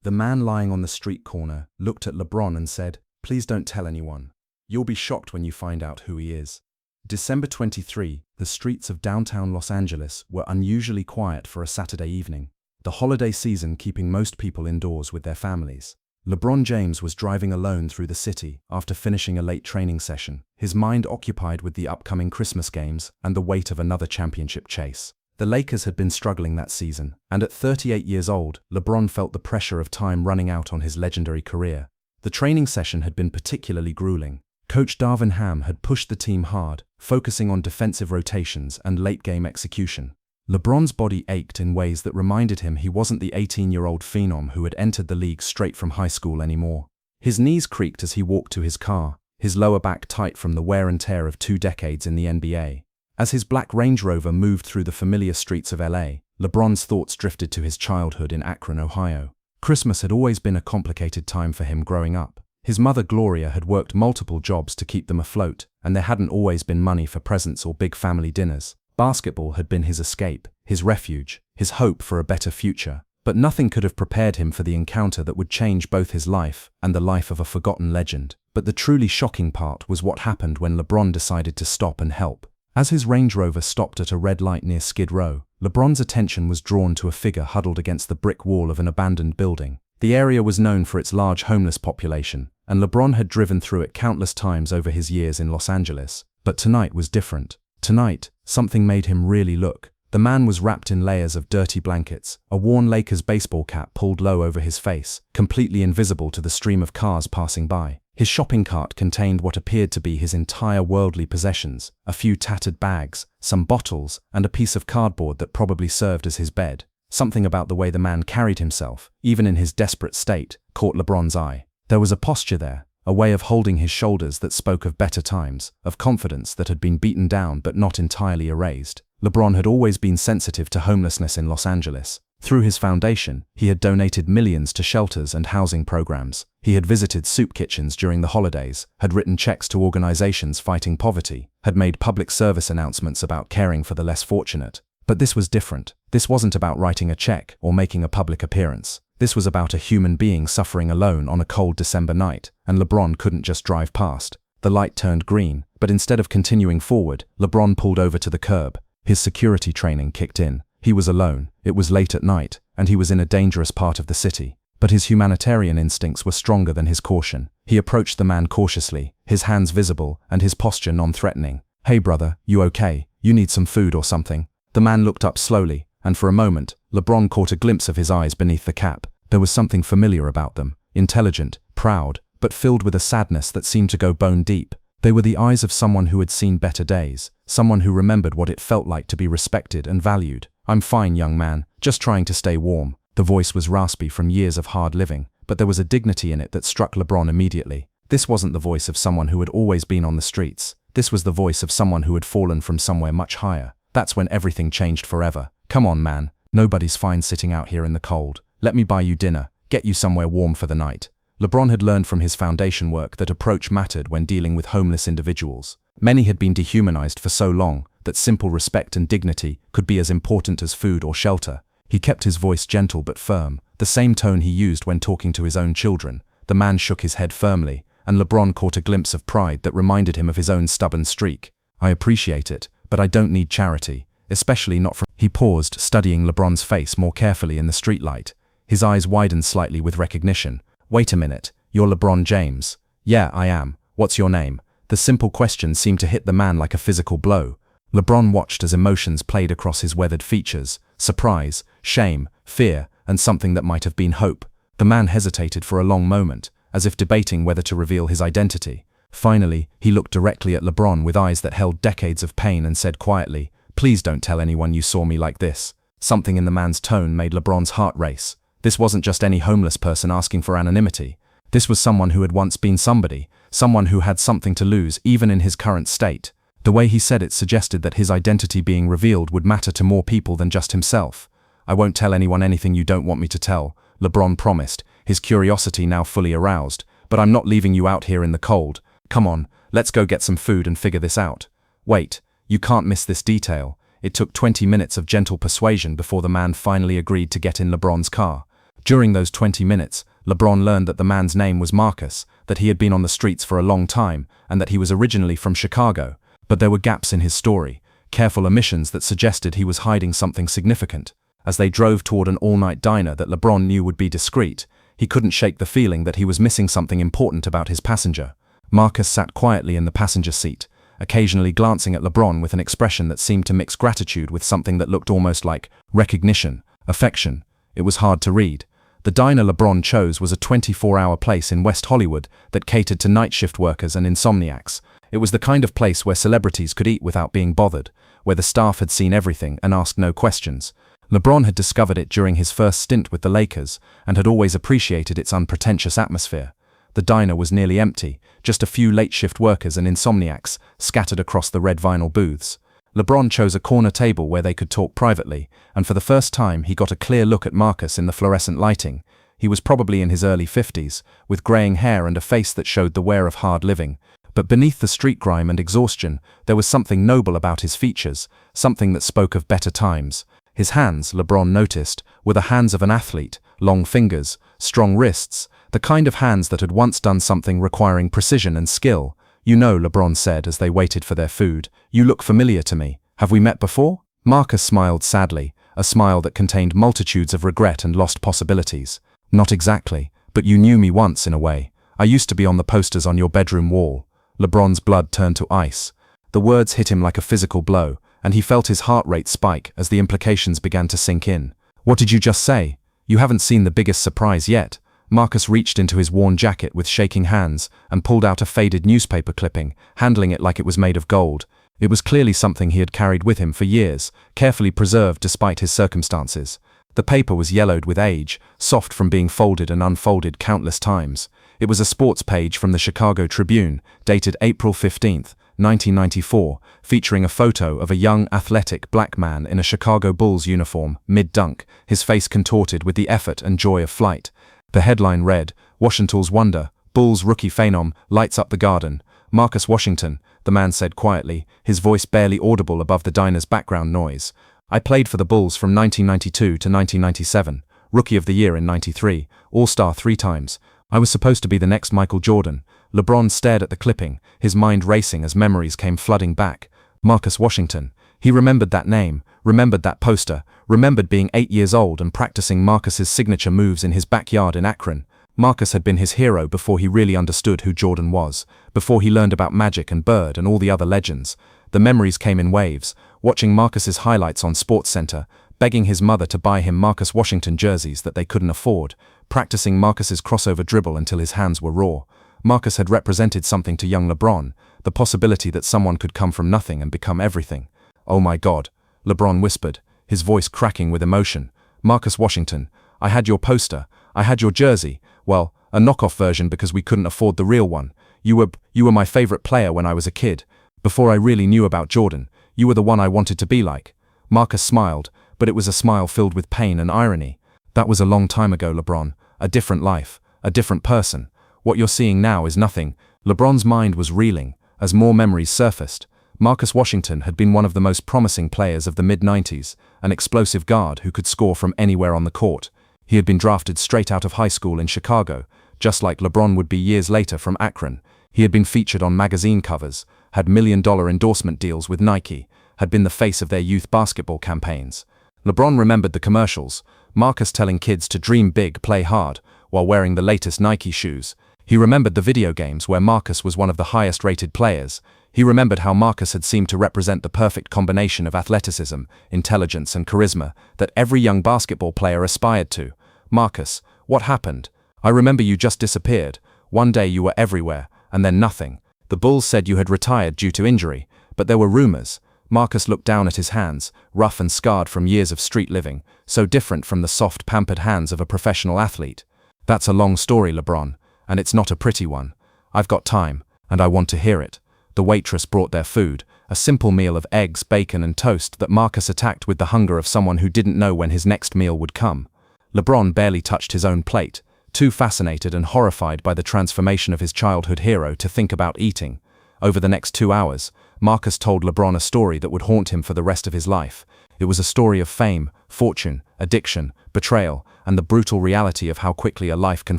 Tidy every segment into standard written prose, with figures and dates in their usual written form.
The man lying on the street corner looked at LeBron and said, "Please don't tell anyone. You'll be shocked when you find out who he is." December 23, the streets of downtown Los Angeles were unusually quiet for a Saturday evening, the holiday season keeping most people indoors with their families. LeBron James was driving alone through the city after finishing a late training session, his mind occupied with the upcoming Christmas games and the weight of another championship chase. The Lakers had been struggling that season, and at 38 years old, LeBron felt the pressure of time running out on his legendary career. The training session had been particularly grueling. Coach Darvin Ham had pushed the team hard, focusing on defensive rotations and late-game execution. LeBron's body ached in ways that reminded him he wasn't the 18-year-old phenom who had entered the league straight from high school anymore. His knees creaked as he walked to his car, his lower back tight from the wear and tear of 2 decades in the NBA. As his black Range Rover moved through the familiar streets of LA, LeBron's thoughts drifted to his childhood in Akron, Ohio. Christmas had always been a complicated time for him growing up. His mother Gloria had worked multiple jobs to keep them afloat, and there hadn't always been money for presents or big family dinners. Basketball had been his escape, his refuge, his hope for a better future. But nothing could have prepared him for the encounter that would change both his life and the life of a forgotten legend. But the truly shocking part was what happened when LeBron decided to stop and help. As his Range Rover stopped at a red light near Skid Row, LeBron's attention was drawn to a figure huddled against the brick wall of an abandoned building. The area was known for its large homeless population, and LeBron had driven through it countless times over his years in Los Angeles. But tonight was different. Tonight, something made him really look. The man was wrapped in layers of dirty blankets, a worn Lakers baseball cap pulled low over his face, completely invisible to the stream of cars passing by. His shopping cart contained what appeared to be his entire worldly possessions, a few tattered bags, some bottles, and a piece of cardboard that probably served as his bed. Something about the way the man carried himself, even in his desperate state, caught LeBron's eye. There was a posture there, a way of holding his shoulders that spoke of better times, of confidence that had been beaten down but not entirely erased. LeBron had always been sensitive to homelessness in Los Angeles. Through his foundation, he had donated millions to shelters and housing programs. He had visited soup kitchens during the holidays, had written checks to organizations fighting poverty, had made public service announcements about caring for the less fortunate. But this was different. This wasn't about writing a check or making a public appearance. This was about a human being suffering alone on a cold December night, and LeBron couldn't just drive past. The light turned green, but instead of continuing forward, LeBron pulled over to the curb. His security training kicked in. He was alone, it was late at night, and he was in a dangerous part of the city. But his humanitarian instincts were stronger than his caution. He approached the man cautiously, his hands visible and his posture non-threatening. "Hey brother, you okay? You need some food or something?" The man looked up slowly, and for a moment, LeBron caught a glimpse of his eyes beneath the cap. There was something familiar about them, intelligent, proud, but filled with a sadness that seemed to go bone deep. They were the eyes of someone who had seen better days, someone who remembered what it felt like to be respected and valued. "I'm fine, young man, just trying to stay warm." The voice was raspy from years of hard living, but there was a dignity in it that struck LeBron immediately. This wasn't the voice of someone who had always been on the streets. This was the voice of someone who had fallen from somewhere much higher. That's when everything changed forever. "Come on, man. Nobody's fine sitting out here in the cold. Let me buy you dinner, get you somewhere warm for the night." LeBron had learned from his foundation work that approach mattered when dealing with homeless individuals. Many had been dehumanized for so long that simple respect and dignity could be as important as food or shelter. He kept his voice gentle but firm, the same tone he used when talking to his own children. The man shook his head firmly, and LeBron caught a glimpse of pride that reminded him of his own stubborn streak. "I appreciate it, but I don't need charity, especially not from—" He paused, studying LeBron's face more carefully in the streetlight. His eyes widened slightly with recognition. "Wait a minute, you're LeBron James." "Yeah, I am. What's your name?" The simple question seemed to hit the man like a physical blow. LeBron watched as emotions played across his weathered features: surprise, shame, fear, and something that might have been hope. The man hesitated for a long moment, as if debating whether to reveal his identity. Finally, he looked directly at LeBron with eyes that held decades of pain and said quietly, "Please don't tell anyone you saw me like this." Something in the man's tone made LeBron's heart race. This wasn't just any homeless person asking for anonymity. This was someone who had once been somebody, someone who had something to lose even in his current state. The way he said it suggested that his identity being revealed would matter to more people than just himself. "I won't tell anyone anything you don't want me to tell," LeBron promised, his curiosity now fully aroused. "But I'm not leaving you out here in the cold. Come on, let's go get some food and figure this out." "Wait, you can't miss this detail." It took 20 minutes of gentle persuasion before the man finally agreed to get in LeBron's car. During those 20 minutes, LeBron learned that the man's name was Marcus, that he had been on the streets for a long time, and that he was originally from Chicago. But there were gaps in his story, careful omissions that suggested he was hiding something significant. As they drove toward an all-night diner that LeBron knew would be discreet, he couldn't shake the feeling that he was missing something important about his passenger. Marcus sat quietly in the passenger seat, occasionally glancing at LeBron with an expression that seemed to mix gratitude with something that looked almost like recognition, affection. It was hard to read. The diner LeBron chose was a 24-hour place in West Hollywood that catered to night shift workers and insomniacs. It was the kind of place where celebrities could eat without being bothered, where the staff had seen everything and asked no questions. LeBron had discovered it during his first stint with the Lakers and had always appreciated its unpretentious atmosphere. The diner was nearly empty, just a few late-shift workers and insomniacs scattered across the red vinyl booths. LeBron chose a corner table where they could talk privately, and for the first time he got a clear look at Marcus in the fluorescent lighting. He was probably in his early 50s, with graying hair and a face that showed the wear of hard living. But beneath the street grime and exhaustion, there was something noble about his features, something that spoke of better times. His hands, LeBron noticed, were the hands of an athlete, long fingers, strong wrists, the kind of hands that had once done something requiring precision and skill. "You know," LeBron said as they waited for their food, "you look familiar to me. Have we met before?" Marcus smiled sadly, a smile that contained multitudes of regret and lost possibilities. "Not exactly, but you knew me once in a way. I used to be on the posters on your bedroom wall." LeBron's blood turned to ice. The words hit him like a physical blow, and he felt his heart rate spike as the implications began to sink in. "What did you just say? You haven't seen the biggest surprise yet." Marcus reached into his worn jacket with shaking hands and pulled out a faded newspaper clipping, handling it like it was made of gold. It was clearly something he had carried with him for years, carefully preserved despite his circumstances. The paper was yellowed with age, soft from being folded and unfolded countless times. It was a sports page from the Chicago Tribune, dated April 15, 1994, featuring a photo of a young, athletic black man in a Chicago Bulls uniform, mid-dunk, his face contorted with the effort and joy of flight. The headline read, "Washington's Wonder, Bulls rookie phenom lights up the Garden." "Marcus Washington," the man said quietly, his voice barely audible above the diner's background noise. "I played for the Bulls from 1992 to 1997, Rookie of the Year in 93, All-Star 3 times. I was supposed to be the next Michael Jordan." LeBron stared at the clipping, his mind racing as memories came flooding back. Marcus Washington. He remembered that name, remembered that poster, remembered being 8 years old and practicing Marcus's signature moves in his backyard in Akron. Marcus had been his hero before he really understood who Jordan was, before he learned about Magic and Bird and all the other legends. The memories came in waves, watching Marcus's highlights on SportsCenter, begging his mother to buy him Marcus Washington jerseys that they couldn't afford, practicing Marcus's crossover dribble until his hands were raw. Marcus had represented something to young LeBron, the possibility that someone could come from nothing and become everything. "Oh my God," LeBron whispered, his voice cracking with emotion. "Marcus Washington, I had your poster, I had your jersey, well, a knockoff version because we couldn't afford the real one. You were my favorite player when I was a kid. Before I really knew about Jordan, you were the one I wanted to be like." Marcus smiled, but it was a smile filled with pain and irony. "That was a long time ago, LeBron, a different life, a different person. What you're seeing now is nothing." LeBron's mind was reeling as more memories surfaced. Marcus Washington had been one of the most promising players of the mid-90s, an explosive guard who could score from anywhere on the court. He had been drafted straight out of high school in Chicago, just like LeBron would be years later from Akron. He had been featured on magazine covers, had million-dollar endorsement deals with Nike, had been the face of their youth basketball campaigns. LeBron remembered the commercials, Marcus telling kids to dream big, play hard, while wearing the latest Nike shoes. He remembered the video games where Marcus was one of the highest-rated players. He remembered how Marcus had seemed to represent the perfect combination of athleticism, intelligence and charisma that every young basketball player aspired to. "Marcus, what happened? I remember you just disappeared. One day you were everywhere, and then nothing. The Bulls said you had retired due to injury, but there were rumors." Marcus looked down at his hands, rough and scarred from years of street living, so different from the soft, pampered hands of a professional athlete. "That's a long story, LeBron, and it's not a pretty one. I've got time, and I want to hear it." The waitress brought their food, a simple meal of eggs, bacon and toast that Marcus attacked with the hunger of someone who didn't know when his next meal would come. LeBron barely touched his own plate, too fascinated and horrified by the transformation of his childhood hero to think about eating. Over the next 2 hours, Marcus told LeBron a story that would haunt him for the rest of his life. It was a story of fame, fortune, addiction, betrayal, and the brutal reality of how quickly a life can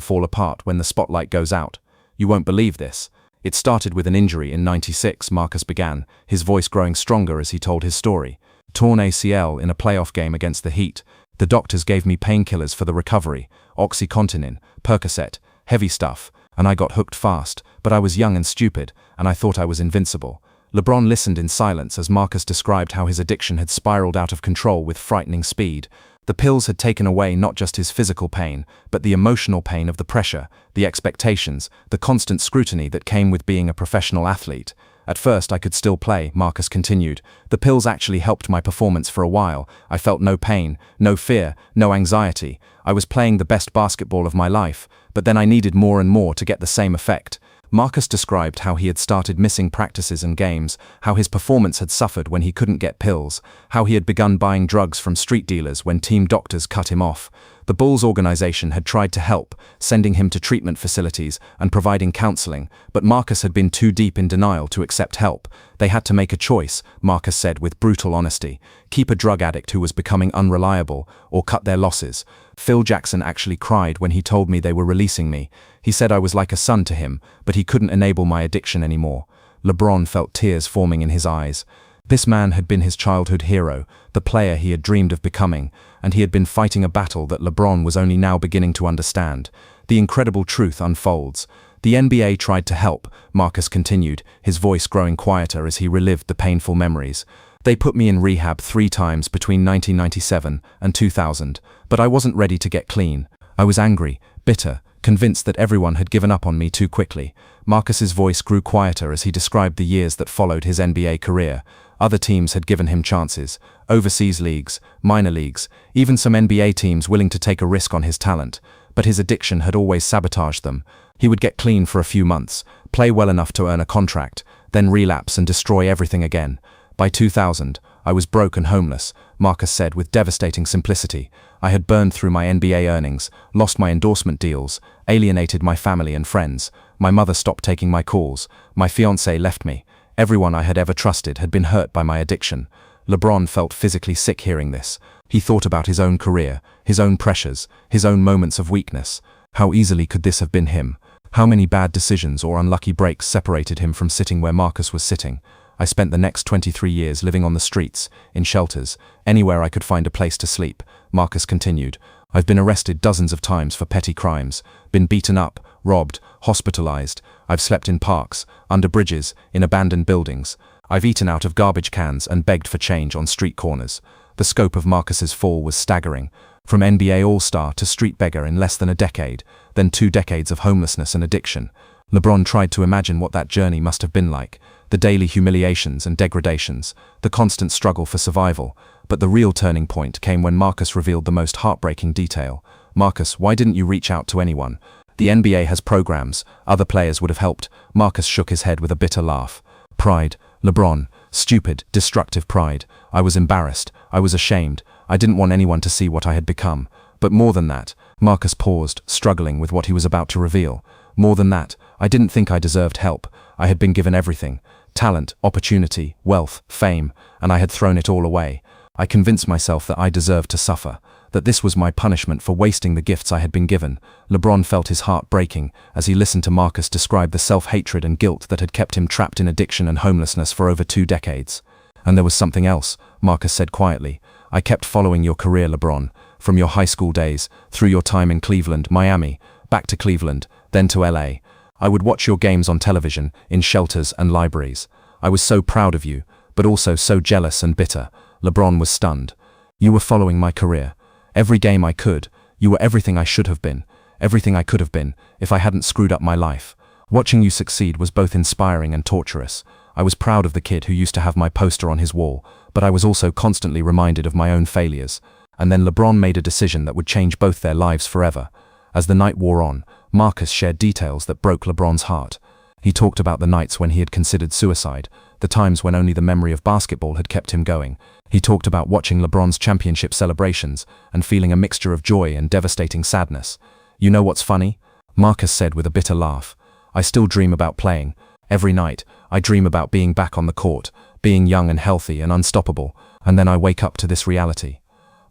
fall apart when the spotlight goes out. You won't believe this. It started with an injury in '96, Marcus began, his voice growing stronger as he told his story. Torn ACL in a playoff game against the Heat. The doctors gave me painkillers for the recovery, OxyContin, Percocet, heavy stuff, and I got hooked fast, but I was young and stupid, and I thought I was invincible. LeBron listened in silence as Marcus described how his addiction had spiraled out of control with frightening speed. The pills had taken away not just his physical pain, but the emotional pain of the pressure, the expectations, the constant scrutiny that came with being a professional athlete. At first I could still play, Marcus continued. The pills actually helped my performance for a while. I felt no pain, no fear, no anxiety. I was playing the best basketball of my life, but then I needed more and more to get the same effect. Marcus described how he had started missing practices and games, how his performance had suffered when he couldn't get pills, how he had begun buying drugs from street dealers when team doctors cut him off. The Bulls organization had tried to help, sending him to treatment facilities and providing counseling, but Marcus had been too deep in denial to accept help. They had to make a choice, Marcus said with brutal honesty: keep a drug addict who was becoming unreliable, or cut their losses. Phil Jackson actually cried when he told me they were releasing me. He said I was like a son to him, but he couldn't enable my addiction anymore. LeBron felt tears forming in his eyes. This man had been his childhood hero, the player he had dreamed of becoming, and he had been fighting a battle that LeBron was only now beginning to understand. The incredible truth unfolds. The NBA tried to help, Marcus continued, his voice growing quieter as he relived the painful memories. They put me in rehab 3 times between 1997 and 2000, but I wasn't ready to get clean. I was angry, bitter, convinced that everyone had given up on me too quickly. Marcus's voice grew quieter as he described the years that followed his NBA career. Other teams had given him chances, overseas leagues, minor leagues, even some NBA teams willing to take a risk on his talent, but his addiction had always sabotaged them. He would get clean for a few months, play well enough to earn a contract, then relapse and destroy everything again. By 2000, I was broke and homeless, Marcus said with devastating simplicity. I had burned through my NBA earnings, lost my endorsement deals, alienated my family and friends. My mother stopped taking my calls. My fiancé left me. Everyone I had ever trusted had been hurt by my addiction. LeBron felt physically sick hearing this. He thought about his own career, his own pressures, his own moments of weakness. How easily could this have been him? How many bad decisions or unlucky breaks separated him from sitting where Marcus was sitting? I spent the next 23 years living on the streets, in shelters, anywhere I could find a place to sleep, Marcus continued. I've been arrested dozens of times for petty crimes, been beaten up, robbed, hospitalized. I've slept in parks, under bridges, in abandoned buildings. I've eaten out of garbage cans and begged for change on street corners. The scope of Marcus's fall was staggering. From NBA All-Star to street beggar in less than a decade, then 2 decades of homelessness and addiction. LeBron tried to imagine what that journey must have been like. The daily humiliations and degradations, the constant struggle for survival. But the real turning point came when Marcus revealed the most heartbreaking detail. Marcus, why didn't you reach out to anyone? The NBA has programs. Other players would have helped. Marcus shook his head with a bitter laugh. Pride. LeBron. Stupid, destructive pride. I was embarrassed. I was ashamed. I didn't want anyone to see what I had become. But more than that, Marcus paused, struggling with what he was about to reveal. More than that, I didn't think I deserved help. I had been given everything. Talent, opportunity, wealth, fame, and I had thrown it all away. I convinced myself that I deserved to suffer, that this was my punishment for wasting the gifts I had been given. LeBron felt his heart breaking as he listened to Marcus describe the self-hatred and guilt that had kept him trapped in addiction and homelessness for over 2 decades. And there was something else, Marcus said quietly. I kept following your career, LeBron, from your high school days, through your time in Cleveland, Miami, back to Cleveland, then to LA. I would watch your games on television, in shelters and libraries. I was so proud of you, but also so jealous and bitter. LeBron was stunned. You were following my career. Every game I could. You were everything I should have been, everything I could have been, if I hadn't screwed up my life. Watching you succeed was both inspiring and torturous. I was proud of the kid who used to have my poster on his wall, but I was also constantly reminded of my own failures. And then LeBron made a decision that would change both their lives forever. As the night wore on, Marcus shared details that broke LeBron's heart. He talked about the nights when he had considered suicide, the times when only the memory of basketball had kept him going. He talked about watching LeBron's championship celebrations and feeling a mixture of joy and devastating sadness. You know what's funny? Marcus said with a bitter laugh. I still dream about playing. Every night, I dream about being back on the court, being young and healthy and unstoppable. and then I wake up to this reality.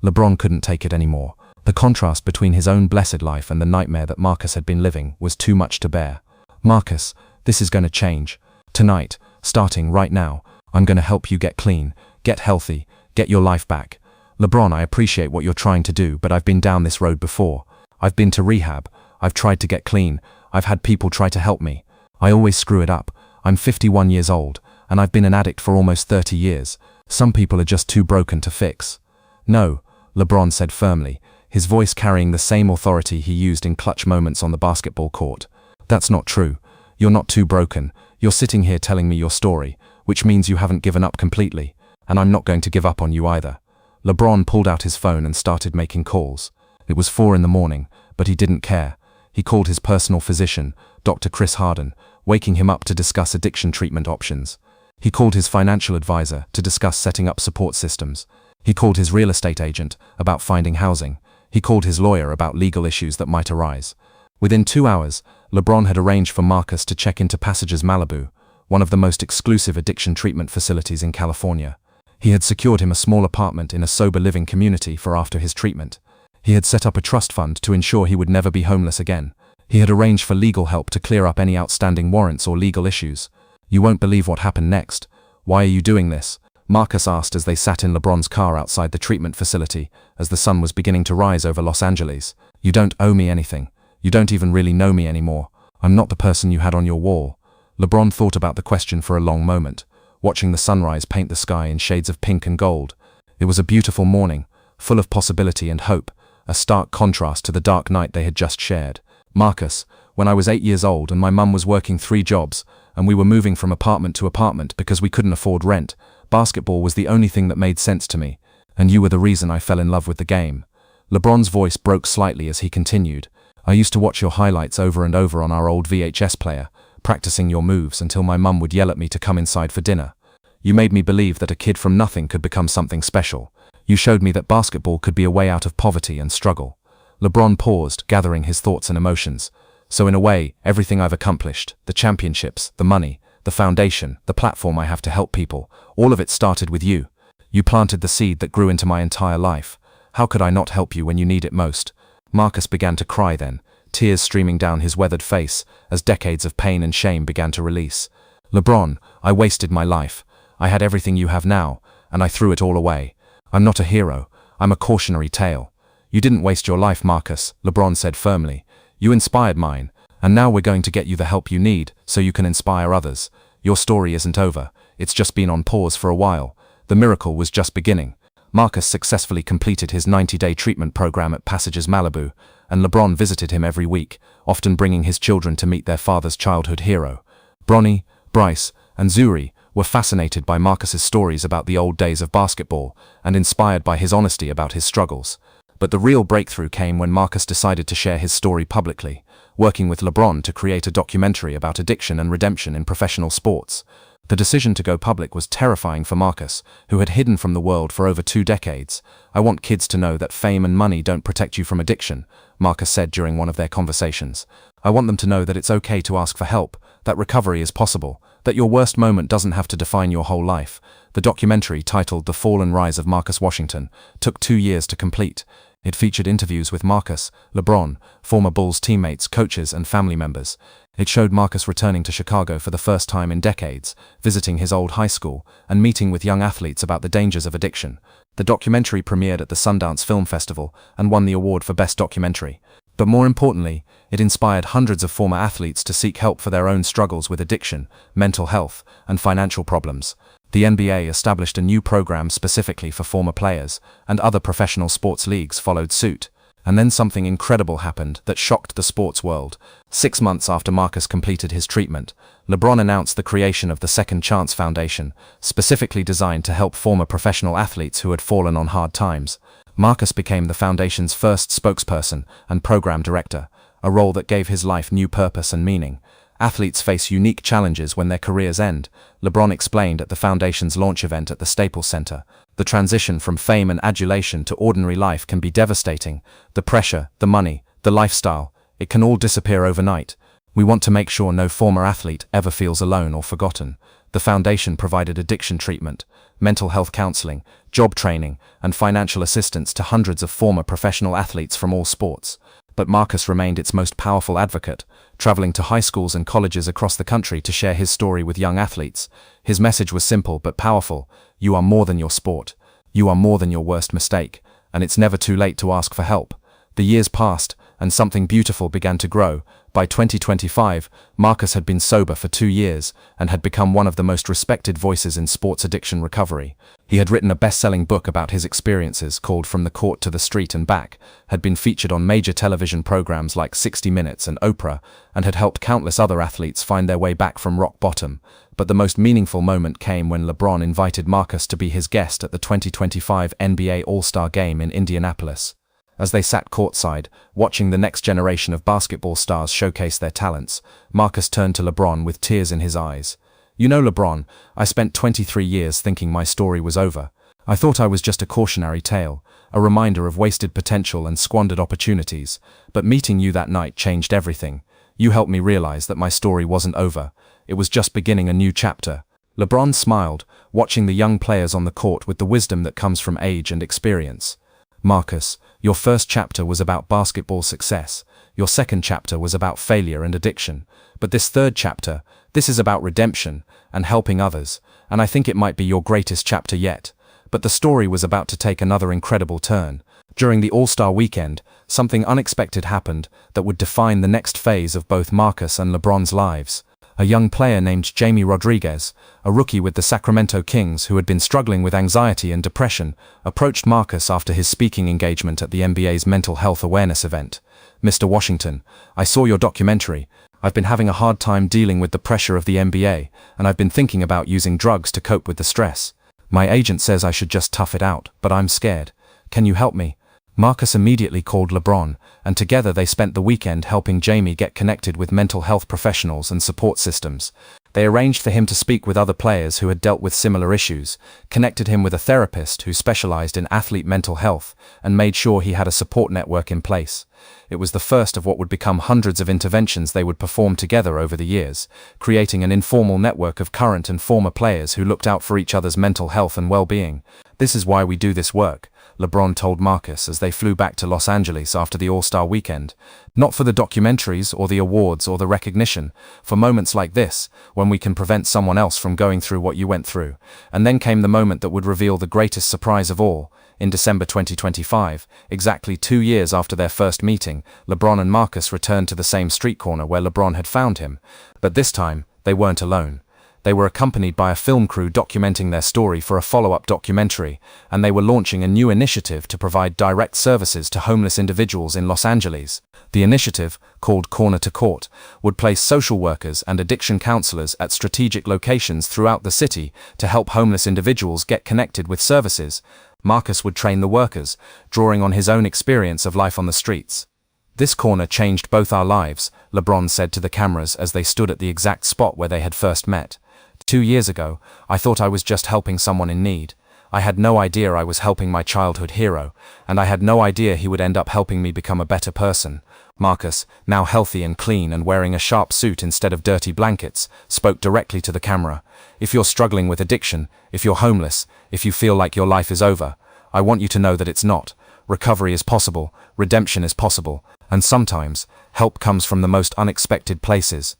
LeBron couldn't take it anymore. The contrast between his own blessed life and the nightmare that Marcus had been living was too much to bear. Marcus, this is going to change. Tonight, starting right now, I'm going to help you get clean, get healthy, get your life back. LeBron, I appreciate what you're trying to do, but I've been down this road before. I've been to rehab. I've tried to get clean. I've had people try to help me. I always screw it up. I'm 51 years old, and I've been an addict for almost 30 years. Some people are just too broken to fix. No, LeBron said firmly, his voice carrying the same authority he used in clutch moments on the basketball court. That's not true. You're not too broken. You're sitting here telling me your story, which means you haven't given up completely, and I'm not going to give up on you either. LeBron pulled out his phone and started making calls. It was 4 in the morning, but he didn't care. He called his personal physician, Dr. Chris Harden, waking him up to discuss addiction treatment options. He called his financial advisor to discuss setting up support systems. He called his real estate agent about finding housing. He called his lawyer about legal issues that might arise. Within 2 hours, LeBron had arranged for Marcus to check into Passages Malibu, one of the most exclusive addiction treatment facilities in California. He had secured him a small apartment in a sober living community for after his treatment. He had set up a trust fund to ensure he would never be homeless again. He had arranged for legal help to clear up any outstanding warrants or legal issues. You won't believe what happened next. Why are you doing this? Marcus asked as they sat in LeBron's car outside the treatment facility, as the sun was beginning to rise over Los Angeles. You don't owe me anything. You don't even really know me anymore. I'm not the person you had on your wall. LeBron thought about the question for a long moment, watching the sunrise paint the sky in shades of pink and gold. It was a beautiful morning, full of possibility and hope, a stark contrast to the dark night they had just shared. Marcus, when I was 8 years old and my mum was working 3 jobs, and we were moving from apartment to apartment because we couldn't afford rent, basketball was the only thing that made sense to me, and you were the reason I fell in love with the game. LeBron's voice broke slightly as he continued. I used to watch your highlights over and over on our old VHS player, practicing your moves until my mum would yell at me to come inside for dinner. You made me believe that a kid from nothing could become something special. You showed me that basketball could be a way out of poverty and struggle. LeBron paused, gathering his thoughts and emotions. So in a way, everything I've accomplished, the championships, the money, the foundation, the platform I have to help people, all of it started with you. You planted the seed that grew into my entire life. How could I not help you when you need it most? Marcus began to cry then, tears streaming down his weathered face as decades of pain and shame began to release. LeBron, I wasted my life. I had everything you have now, and I threw it all away. I'm not a hero. I'm a cautionary tale. You didn't waste your life, Marcus, LeBron said firmly. You inspired mine, and now we're going to get you the help you need so you can inspire others. Your story isn't over. It's just been on pause for a while. The miracle was just beginning. Marcus successfully completed his 90-day treatment program at Passages Malibu, and LeBron visited him every week, often bringing his children to meet their father's childhood hero. Bronny, Bryce, and Zuri were fascinated by Marcus's stories about the old days of basketball and inspired by his honesty about his struggles. But the real breakthrough came when Marcus decided to share his story publicly, working with LeBron to create a documentary about addiction and redemption in professional sports. The decision to go public was terrifying for Marcus, who had hidden from the world for over 2 decades. I want kids to know that fame and money don't protect you from addiction, Marcus said during one of their conversations. I want them to know that it's okay to ask for help, that recovery is possible, that your worst moment doesn't have to define your whole life. The documentary, titled The Fall and Rise of Marcus Washington, took 2 years to complete. It featured interviews with Marcus, LeBron, former Bulls teammates, coaches, and family members. It showed Marcus returning to Chicago for the first time in decades, visiting his old high school, and meeting with young athletes about the dangers of addiction. The documentary premiered at the Sundance Film Festival and won the award for Best Documentary. But more importantly, it inspired hundreds of former athletes to seek help for their own struggles with addiction, mental health, and financial problems. The NBA established a new program specifically for former players, and other professional sports leagues followed suit. And then something incredible happened that shocked the sports world. 6 months after Marcus completed his treatment, LeBron announced the creation of the Second Chance Foundation, specifically designed to help former professional athletes who had fallen on hard times. Marcus became the foundation's first spokesperson and program director, a role that gave his life new purpose and meaning. Athletes face unique challenges when their careers end, LeBron explained at the foundation's launch event at the Staples Center. The transition from fame and adulation to ordinary life can be devastating. The pressure, the money, the lifestyle, it can all disappear overnight. We want to make sure no former athlete ever feels alone or forgotten. The foundation provided addiction treatment, mental health counseling, job training, and financial assistance to hundreds of former professional athletes from all sports. But Marcus remained its most powerful advocate, traveling to high schools and colleges across the country to share his story with young athletes. His message was simple but powerful: you are more than your sport. You are more than your worst mistake, and it's never too late to ask for help. The years passed, and something beautiful began to grow. By 2025, Marcus had been sober for 2 years and had become one of the most respected voices in sports addiction recovery. He had written a best-selling book about his experiences called From the Court to the Street and Back, had been featured on major television programs like 60 Minutes and Oprah, and had helped countless other athletes find their way back from rock bottom. But the most meaningful moment came when LeBron invited Marcus to be his guest at the 2025 NBA All-Star Game in Indianapolis. As they sat courtside, watching the next generation of basketball stars showcase their talents, Marcus turned to LeBron with tears in his eyes. "You know, LeBron, I spent 23 years thinking my story was over. I thought I was just a cautionary tale, a reminder of wasted potential and squandered opportunities. But meeting you that night changed everything. You helped me realize that my story wasn't over. It was just beginning a new chapter." LeBron smiled, watching the young players on the court with the wisdom that comes from age and experience. "Marcus, your first chapter was about basketball success. Your second chapter was about failure and addiction. But this third chapter, this is about redemption and helping others, and I think it might be your greatest chapter yet." But the story was about to take another incredible turn. During the All-Star weekend, something unexpected happened that would define the next phase of both Marcus and LeBron's lives. A young player named Jamie Rodriguez, a rookie with the Sacramento Kings who had been struggling with anxiety and depression, approached Marcus after his speaking engagement at the NBA's Mental Health Awareness event. "Mr. Washington, I saw your documentary. I've been having a hard time dealing with the pressure of the NBA, and I've been thinking about using drugs to cope with the stress. My agent says I should just tough it out, but I'm scared. Can you help me?" Marcus immediately called LeBron, and together they spent the weekend helping Jamie get connected with mental health professionals and support systems. They arranged for him to speak with other players who had dealt with similar issues, connected him with a therapist who specialized in athlete mental health, and made sure he had a support network in place. It was the first of what would become hundreds of interventions they would perform together over the years, creating an informal network of current and former players who looked out for each other's mental health and well-being. "This is why we do this work," LeBron told Marcus as they flew back to Los Angeles after the All-Star weekend. "Not for the documentaries or the awards or the recognition, for moments like this, when we can prevent someone else from going through what you went through." And then came the moment that would reveal the greatest surprise of all. In December 2025, exactly 2 years after their first meeting, LeBron and Marcus returned to the same street corner where LeBron had found him. But this time, they weren't alone. They were accompanied by a film crew documenting their story for a follow-up documentary, and they were launching a new initiative to provide direct services to homeless individuals in Los Angeles. The initiative, called Corner to Court, would place social workers and addiction counselors at strategic locations throughout the city to help homeless individuals get connected with services. Marcus would train the workers, drawing on his own experience of life on the streets. "This corner changed both our lives," LeBron said to the cameras as they stood at the exact spot where they had first met. 2 years ago, I thought I was just helping someone in need. I had no idea I was helping my childhood hero, and I had no idea he would end up helping me become a better person." Marcus, now healthy and clean and wearing a sharp suit instead of dirty blankets, spoke directly to the camera. "If you're struggling with addiction, if you're homeless, if you feel like your life is over, I want you to know that it's not. Recovery is possible, redemption is possible, and sometimes, help comes from the most unexpected places."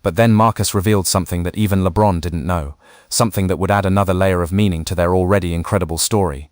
But then Marcus revealed something that even LeBron didn't know, something that would add another layer of meaning to their already incredible story.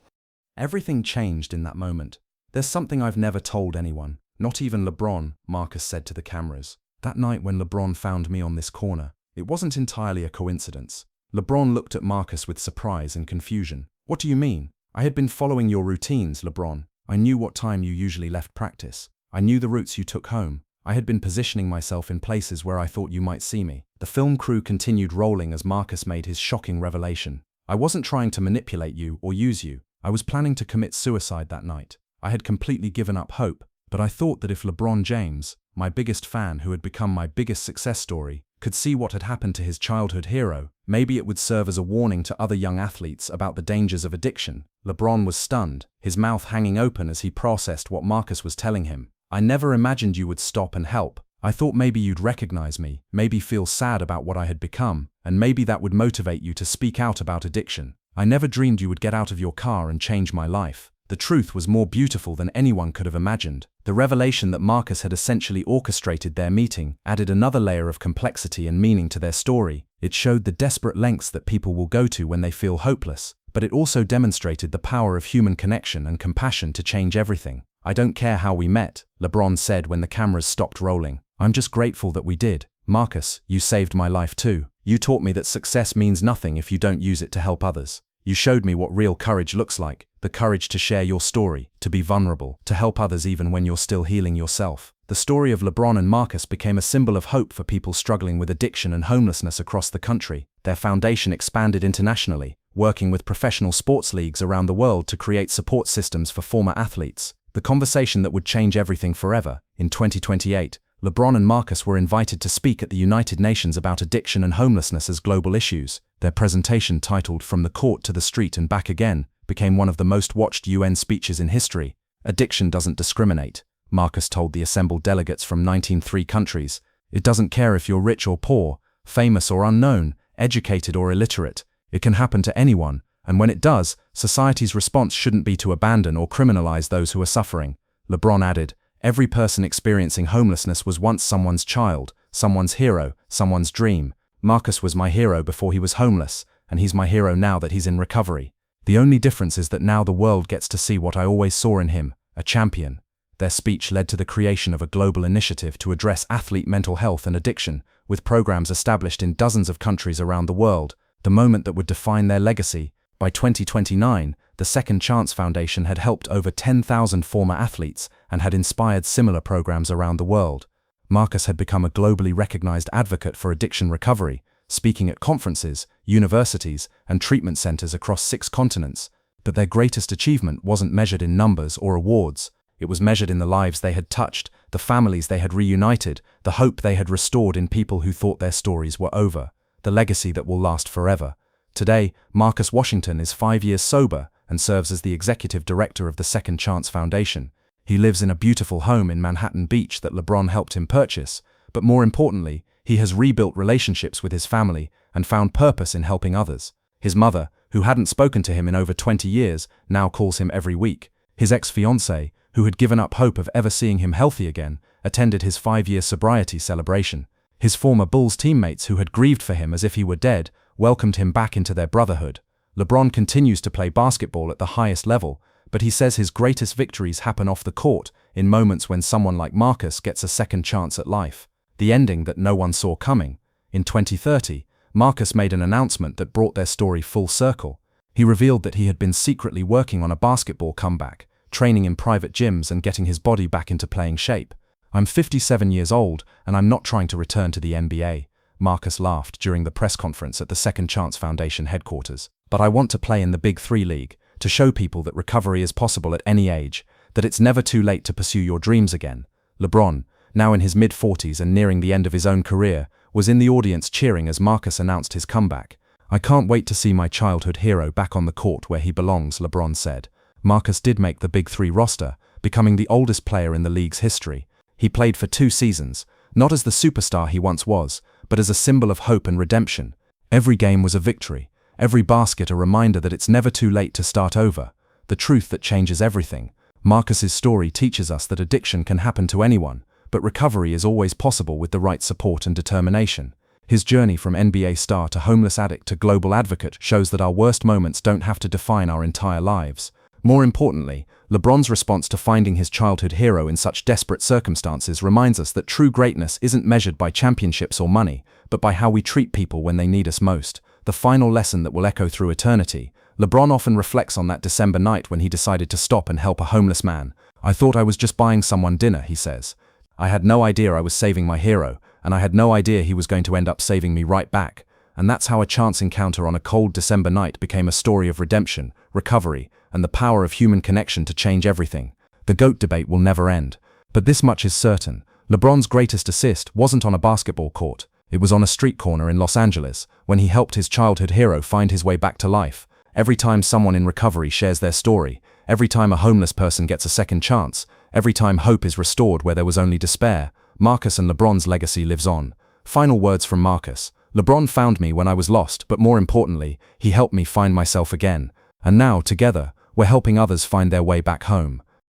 "Everything changed in that moment. There's something I've never told anyone, not even LeBron," Marcus said to the cameras. "That night when LeBron found me on this corner, it wasn't entirely a coincidence." LeBron looked at Marcus with surprise and confusion. "What do you mean?" "I had been following your routines, LeBron. I knew what time you usually left practice. I knew the routes you took home. I had been positioning myself in places where I thought you might see me." The film crew continued rolling as Marcus made his shocking revelation. "I wasn't trying to manipulate you or use you. I was planning to commit suicide that night. I had completely given up hope, but I thought that if LeBron James, my biggest fan who had become my biggest success story, could see what had happened to his childhood hero, maybe it would serve as a warning to other young athletes about the dangers of addiction." LeBron was stunned, his mouth hanging open as he processed what Marcus was telling him. "I never imagined you would stop and help. I thought maybe you'd recognize me, maybe feel sad about what I had become, and maybe that would motivate you to speak out about addiction. I never dreamed you would get out of your car and change my life. The truth was more beautiful than anyone could have imagined. The revelation that Marcus had essentially orchestrated their meeting added another layer of complexity and meaning to their story. It showed the desperate lengths that people will go to when they feel hopeless, but it also demonstrated the power of human connection and compassion to change everything. I don't care how we met, LeBron said when the cameras stopped rolling. I'm just grateful that we did. Marcus, you saved my life too. You taught me that success means nothing if you don't use it to help others. You showed me what real courage looks like, the courage to share your story, to be vulnerable, to help others even when you're still healing yourself. The story of LeBron and Marcus became a symbol of hope for people struggling with addiction and homelessness across the country. Their foundation expanded internationally, working with professional sports leagues around the world to create support systems for former athletes. The conversation that would change everything forever. In 2028, LeBron and Marcus were invited to speak at the United Nations about addiction and homelessness as global issues. Their presentation, titled "From the Court to the Street and Back Again," became one of the most watched UN speeches in history. Addiction doesn't discriminate, Marcus told the assembled delegates from 93 countries. It doesn't care if you're rich or poor, famous or unknown, educated or illiterate. It can happen to anyone, and when it does, society's response shouldn't be to abandon or criminalize those who are suffering. LeBron added, "Every person experiencing homelessness was once someone's child, someone's hero, someone's dream. Marcus was my hero before he was homeless, and he's my hero now that he's in recovery. The only difference is that now the world gets to see what I always saw in him, a champion." Their speech led to the creation of a global initiative to address athlete mental health and addiction, with programs established in dozens of countries around the world. The moment that would define their legacy. By 2029, the Second Chance Foundation had helped over 10,000 former athletes and had inspired similar programs around the world. Marcus had become a globally recognized advocate for addiction recovery, speaking at conferences, universities, and treatment centers across 6 continents. But their greatest achievement wasn't measured in numbers or awards. It was measured in the lives they had touched, the families they had reunited, the hope they had restored in people who thought their stories were over. The legacy that will last forever. Today, Marcus Washington is 5 years sober and serves as the executive director of the Second Chance Foundation. He lives in a beautiful home in Manhattan Beach that LeBron helped him purchase, but more importantly, he has rebuilt relationships with his family and found purpose in helping others. His mother, who hadn't spoken to him in over 20 years, now calls him every week. His ex-fiancée, who had given up hope of ever seeing him healthy again, attended his 5-year sobriety celebration. His former Bulls teammates, who had grieved for him as if he were dead, welcomed him back into their brotherhood. LeBron continues to play basketball at the highest level, but he says his greatest victories happen off the court, in moments when someone like Marcus gets a second chance at life. The ending that no one saw coming. In 2030, Marcus made an announcement that brought their story full circle. He revealed that he had been secretly working on a basketball comeback, training in private gyms and getting his body back into playing shape. "I'm 57 years old, and I'm not trying to return to the NBA," Marcus laughed during the press conference at the Second Chance Foundation headquarters. "But I want to play in the Big 3 league, to show people that recovery is possible at any age, that it's never too late to pursue your dreams again." LeBron, now in his mid-40s and nearing the end of his own career, was in the audience cheering as Marcus announced his comeback. "I can't wait to see my childhood hero back on the court where he belongs," LeBron said. Marcus did make the Big 3 roster, becoming the oldest player in the league's history. He played for 2 seasons, not as the superstar he once was, but as a symbol of hope and redemption. Every game was a victory, every basket a reminder that it's never too late to start over. The truth that changes everything. Marcus's story teaches us that addiction can happen to anyone, but recovery is always possible with the right support and determination. His journey from NBA star to homeless addict to global advocate shows that our worst moments don't have to define our entire lives. More importantly, LeBron's response to finding his childhood hero in such desperate circumstances reminds us that true greatness isn't measured by championships or money, but by how we treat people when they need us most. The final lesson that will echo through eternity. LeBron often reflects on that December night when he decided to stop and help a homeless man. "I thought I was just buying someone dinner," he says. "I had no idea I was saving my hero, and I had no idea he was going to end up saving me right back." And that's how a chance encounter on a cold December night became a story of redemption, recovery, and the power of human connection to change everything. The GOAT debate will never end. But this much is certain. LeBron's greatest assist wasn't on a basketball court. It was on a street corner in Los Angeles, when he helped his childhood hero find his way back to life. Every time someone in recovery shares their story, every time a homeless person gets a second chance, every time hope is restored where there was only despair, Marcus and LeBron's legacy lives on. Final words from Marcus. LeBron found me when I was lost, but more importantly, he helped me find myself again. And now, together, we're helping others find their way back home.